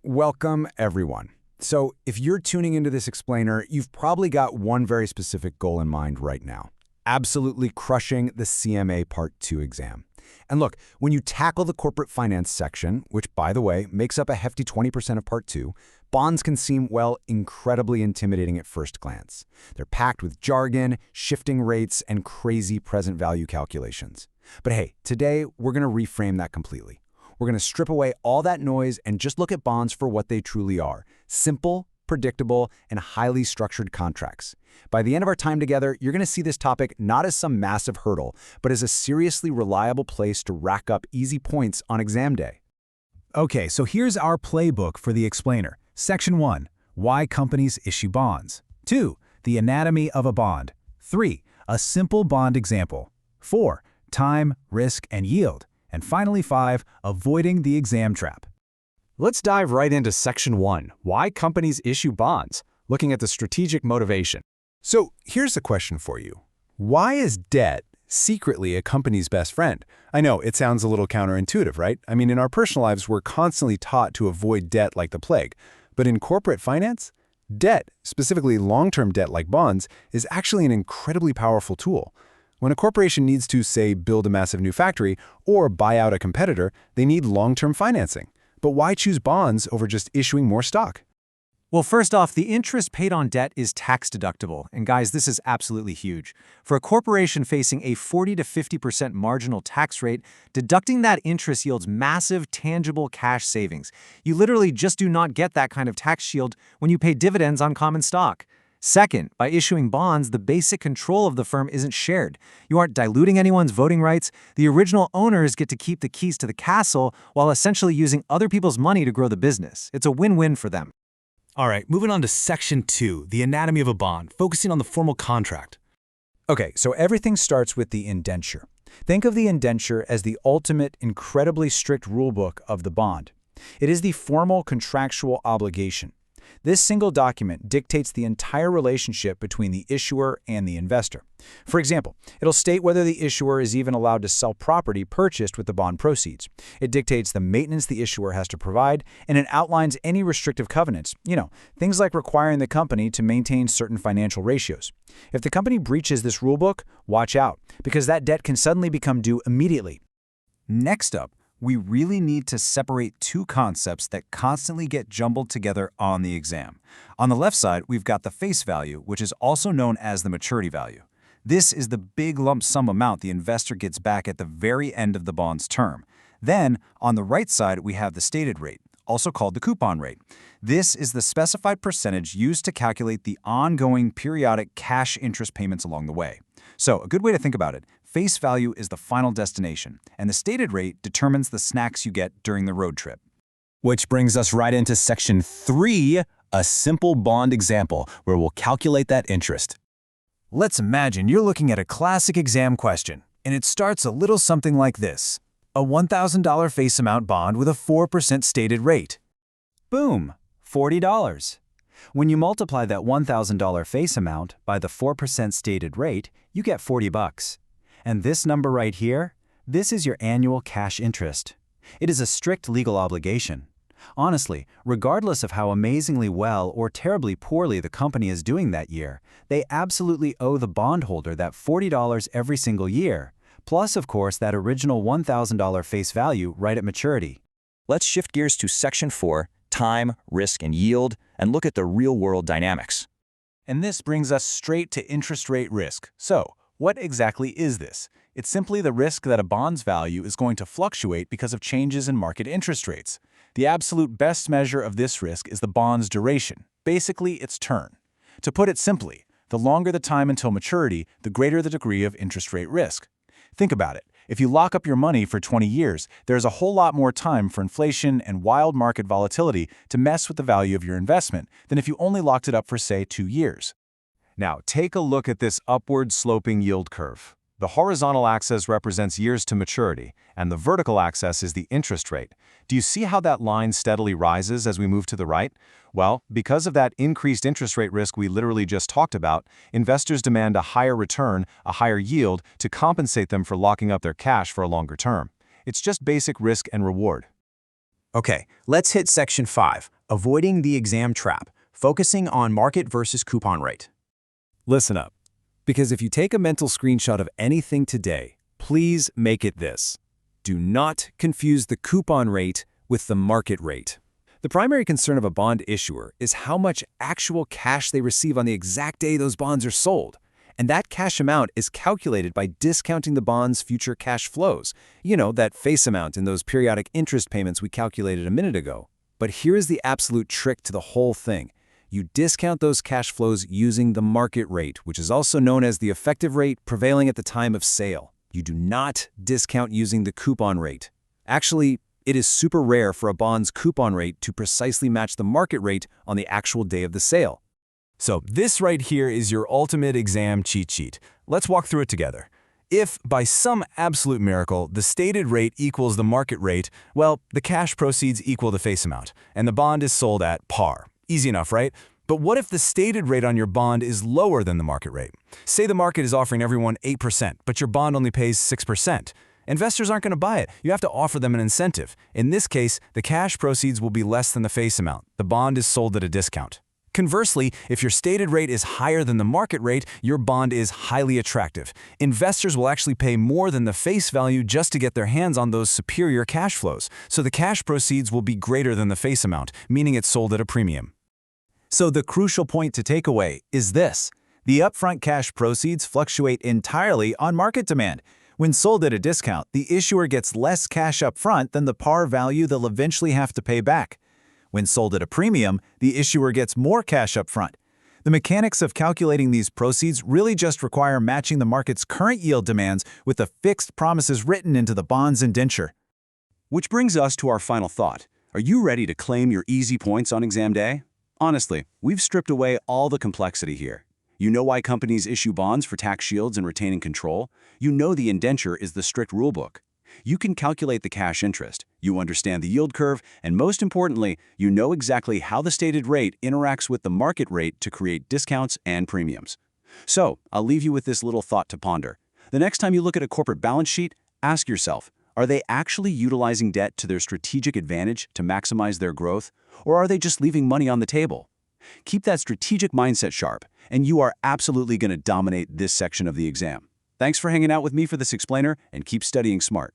Welcome, everyone. So if you're tuning into this explainer, you've probably got one very specific goal in mind right now. Absolutely crushing the CMA Part 2 exam. And look, when you tackle the corporate finance section, which, by the way, makes up a hefty 20% of Part 2, bonds can seem, well, incredibly intimidating at first glance. They're packed with jargon, shifting rates, and crazy present value calculations. But hey, today we're going to reframe that completely. We're going to strip away all that noise and just look at bonds for what they truly are: simple, predictable, and highly structured contracts. By the end of our time together, you're going to see this topic not as some massive hurdle, but as a seriously reliable place to rack up easy points on exam day. Okay, so here's our playbook for the explainer. Section 1, why companies issue bonds. 2, the anatomy of a bond. 3, a simple bond example. 4, time, risk, and yield. And finally 5, avoiding the exam trap. Let's dive right into Section 1, why companies issue bonds, looking at the strategic motivation. So here's a question for you. Why is debt secretly a company's best friend? I know it sounds a little counterintuitive, right? I mean, in our personal lives, we're constantly taught to avoid debt like the plague. But in corporate finance, debt, specifically long-term debt like bonds, is actually an incredibly powerful tool. When a corporation needs to, say, build a massive new factory or buy out a competitor, they need long-term financing. But why choose bonds over just issuing more stock? Well, first off, the interest paid on debt is tax deductible. And guys, this is absolutely huge. For a corporation facing a 40 to 50% marginal tax rate, deducting that interest yields massive, tangible cash savings. You literally just do not get that kind of tax shield when you pay dividends on common stock. Second, by issuing bonds, the basic control of the firm isn't shared. You aren't diluting anyone's voting rights. The original owners get to keep the keys to the castle while essentially using other people's money to grow the business. It's a win-win for them. All right, moving on to Section 2, the anatomy of a bond, focusing on the formal contract. Okay, so everything starts with the indenture. Think of the indenture as the ultimate, incredibly strict rulebook of the bond. It is the formal contractual obligation. This single document dictates the entire relationship between the issuer and the investor. For example, it'll state whether the issuer is even allowed to sell property purchased with the bond proceeds. It dictates the maintenance the issuer has to provide, and it outlines any restrictive covenants, things like requiring the company to maintain certain financial ratios. If the company breaches this rulebook, watch out, because that debt can suddenly become due immediately. Next up, we really need to separate two concepts that constantly get jumbled together on the exam. On the left side, we've got the face value, which is also known as the maturity value. This is the big lump sum amount the investor gets back at the very end of the bond's term. Then, on the right side, we have the stated rate, also called the coupon rate. This is the specified percentage used to calculate the ongoing periodic cash interest payments along the way. So, a good way to think about it: face value is the final destination, and the stated rate determines the snacks you get during the road trip. Which brings us right into Section 3, a simple bond example, where we'll calculate that interest. Let's imagine you're looking at a classic exam question, and it starts a little something like this: a $1,000 face amount bond with a 4% stated rate. Boom, $40. When you multiply that $1,000 face amount by the 4% stated rate, you get $40. And this number right here, this is your annual cash interest. It is a strict legal obligation. Honestly, regardless of how amazingly well or terribly poorly the company is doing that year, they absolutely owe the bondholder that $40 every single year, plus, of course, that original $1,000 face value right at maturity. Let's shift gears to Section 4, time, risk, and yield, and look at the real-world dynamics. And this brings us straight to interest rate risk. So, what exactly is this? It's simply the risk that a bond's value is going to fluctuate because of changes in market interest rates. The absolute best measure of this risk is the bond's duration, basically its term. To put it simply, the longer the time until maturity, the greater the degree of interest rate risk. Think about it. If you lock up your money for 20 years, there's a whole lot more time for inflation and wild market volatility to mess with the value of your investment than if you only locked it up for, say, 2 years. Now, take a look at this upward sloping yield curve. The horizontal axis represents years to maturity, and the vertical axis is the interest rate. Do you see how that line steadily rises as we move to the right? Well, because of that increased interest rate risk we literally just talked about, investors demand a higher return, a higher yield, to compensate them for locking up their cash for a longer term. It's just basic risk and reward. Okay, let's hit Section 5, avoiding the exam trap, focusing on market versus coupon rate. Listen up, because if you take a mental screenshot of anything today, please make it this. Do not confuse the coupon rate with the market rate. The primary concern of a bond issuer is how much actual cash they receive on the exact day those bonds are sold. And that cash amount is calculated by discounting the bond's future cash flows. You know, that face amount in those periodic interest payments we calculated a minute ago. But here is the absolute trick to the whole thing. You discount those cash flows using the market rate, which is also known as the effective rate prevailing at the time of sale. You do not discount using the coupon rate. Actually, it is super rare for a bond's coupon rate to precisely match the market rate on the actual day of the sale. So this right here is your ultimate exam cheat sheet. Let's walk through it together. If, by some absolute miracle, the stated rate equals the market rate, well, the cash proceeds equal the face amount, and the bond is sold at par. Easy enough, right? But what if the stated rate on your bond is lower than the market rate? Say the market is offering everyone 8%, but your bond only pays 6%. Investors aren't going to buy it. You have to offer them an incentive. In this case, the cash proceeds will be less than the face amount. The bond is sold at a discount. Conversely, if your stated rate is higher than the market rate, your bond is highly attractive. Investors will actually pay more than the face value just to get their hands on those superior cash flows. So the cash proceeds will be greater than the face amount, meaning it's sold at a premium. So the crucial point to take away is this. The upfront cash proceeds fluctuate entirely on market demand. When sold at a discount, the issuer gets less cash upfront than the par value they'll eventually have to pay back. When sold at a premium, the issuer gets more cash upfront. The mechanics of calculating these proceeds really just require matching the market's current yield demands with the fixed promises written into the bond's indenture. Which brings us to our final thought. Are you ready to claim your easy points on exam day? Honestly, we've stripped away all the complexity here. You know why companies issue bonds for tax shields and retaining control? You know the indenture is the strict rulebook. You can calculate the cash interest, you understand the yield curve, and most importantly, you know exactly how the stated rate interacts with the market rate to create discounts and premiums. So, I'll leave you with this little thought to ponder. The next time you look at a corporate balance sheet, ask yourself, are they actually utilizing debt to their strategic advantage to maximize their growth, or are they just leaving money on the table? Keep that strategic mindset sharp, and you are absolutely going to dominate this section of the exam. Thanks for hanging out with me for this explainer, and keep studying smart.